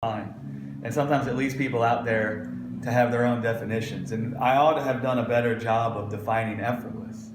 fine. And sometimes it leads people out there to have their own definitions. And I ought to have done a better job of defining effortless.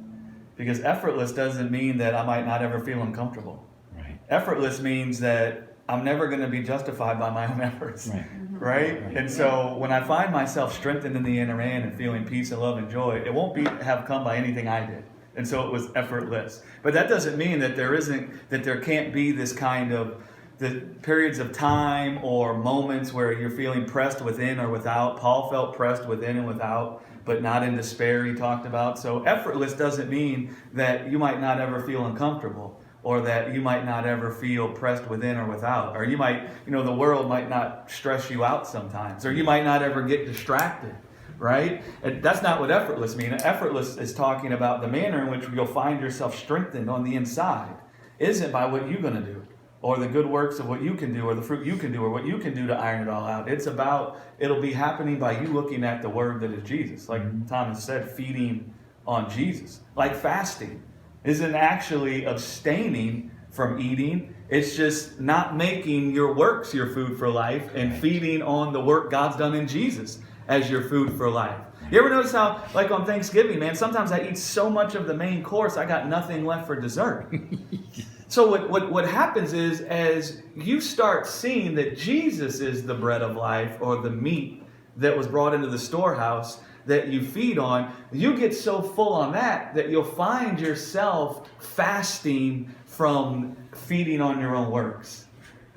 Because effortless doesn't mean that I might not ever feel uncomfortable. Right. Effortless means that I'm never going to be justified by my own efforts. Right. Right? And so when I find myself strengthened in the inner man and feeling peace and love and joy, it won't have come by anything I did. And so it was effortless. But that doesn't mean that there can't be this kind of the periods of time or moments where you're feeling pressed within or without. Paul felt pressed within and without, but not in despair, he talked about. So effortless doesn't mean that you might not ever feel uncomfortable, or that you might not ever feel pressed within or without. Or you might, the world might not stress you out sometimes, or you might not ever get distracted. Right? And that's not what effortless means. Effortless is talking about the manner in which you'll find yourself strengthened on the inside. Isn't by what you're going to do, or the good works of what you can do, or the fruit you can do, or what you can do to iron it all out. It's about, it'll be happening by you looking at the word that is Jesus. Like Thomas said, feeding on Jesus. Like fasting isn't actually abstaining from eating. It's just not making your works your food for life and feeding on the work God's done in Jesus as your food for life. You ever notice how, like on Thanksgiving, man, sometimes I eat so much of the main course, I got nothing left for dessert. So what happens is, as you start seeing that Jesus is the bread of life, or the meat that was brought into the storehouse that you feed on, you get so full on that you'll find yourself fasting from feeding on your own works.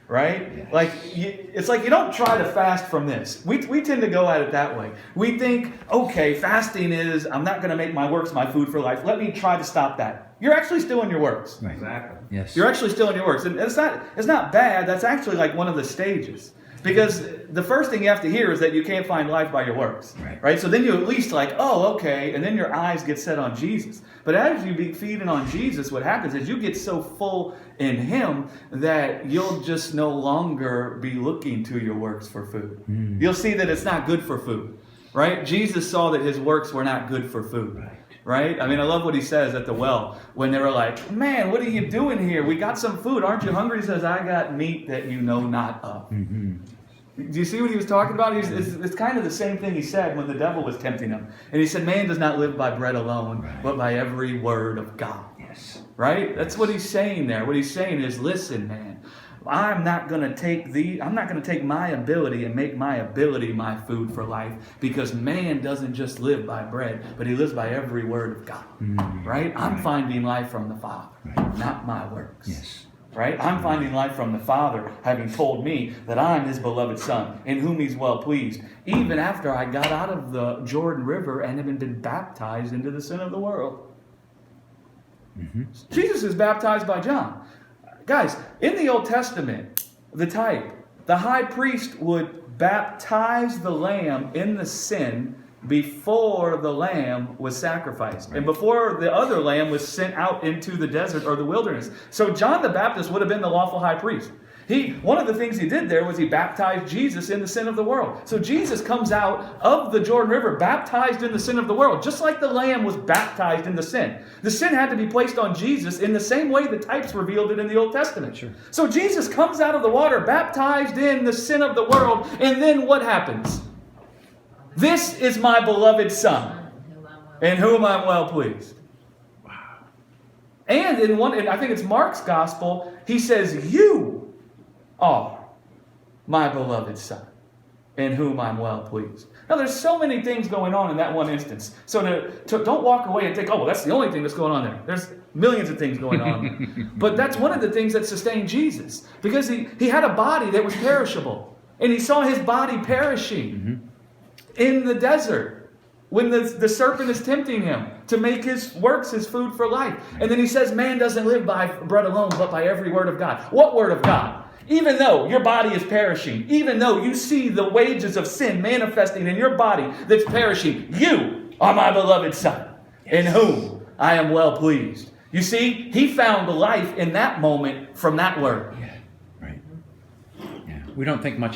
Right? Yes. It's like you don't try to fast from this. We tend to go at it that way. We think, okay, fasting is, I'm not going to make my works my food for life. Let me try to stop that. You're actually still in your works. Right. Exactly. Yes. You're actually still in your works. And it's not bad. That's actually like one of the stages. Because the first thing you have to hear is that you can't find life by your works. Right? So then you at least like, oh, okay. And then your eyes get set on Jesus. But as you be feeding on Jesus, what happens is you get so full in Him that you'll just no longer be looking to your works for food. You'll see that it's not good for food. Right? Jesus saw that His works were not good for food. Right? I mean, I love what He says at the well when they were like, man, what are you doing here? We got some food. Aren't you hungry? He says, I got meat that you know not of. Do you see what he was talking about? It's kind of the same thing he said when the devil was tempting him. And he said, man does not live by bread alone, but by every word of God. Yes. Right? That's what he's saying there. What he's saying is, listen, man, I'm not going to take my ability and make my ability my food for life, because man doesn't just live by bread, but he lives by every word of God. Right? I'm finding life from the Father, not my works. Yes. Right? I'm finding life from the Father, having told me that I'm His beloved Son, in whom He's well pleased, even after I got out of the Jordan River and had been baptized into the sin of the world. Jesus is baptized by John. Guys, in the Old Testament, the high priest would baptize the lamb in the sin before the lamb was sacrificed, and before the other lamb was sent out into the desert or the wilderness. So John the Baptist would have been the lawful high priest. One of the things he did there was he baptized Jesus in the sin of the world. So Jesus comes out of the Jordan River baptized in the sin of the world, just like the lamb was baptized in the sin. The sin had to be placed on Jesus in the same way the types revealed it in the Old Testament. Sure. So Jesus comes out of the water baptized in the sin of the world, and then what happens? This is my beloved Son, in whom I'm well pleased. Wow. And I think it's Mark's gospel, he says, you are my beloved Son, in whom I'm well pleased. Now, there's so many things going on in that one instance. So don't walk away and think, oh, well, that's the only thing that's going on there. There's millions of things going on. But that's one of the things that sustained Jesus, because he had a body that was perishable, and he saw his body perishing in the desert when the serpent is tempting him to make his works his food for life. And then he says, man doesn't live by bread alone, but by every word of God. What word of God? Even though your body is perishing, even though you see the wages of sin manifesting in your body that's perishing, you are my beloved Son, in whom I am well pleased. You see, he found life in that moment from that word. Yeah. Right. Yeah. We don't think much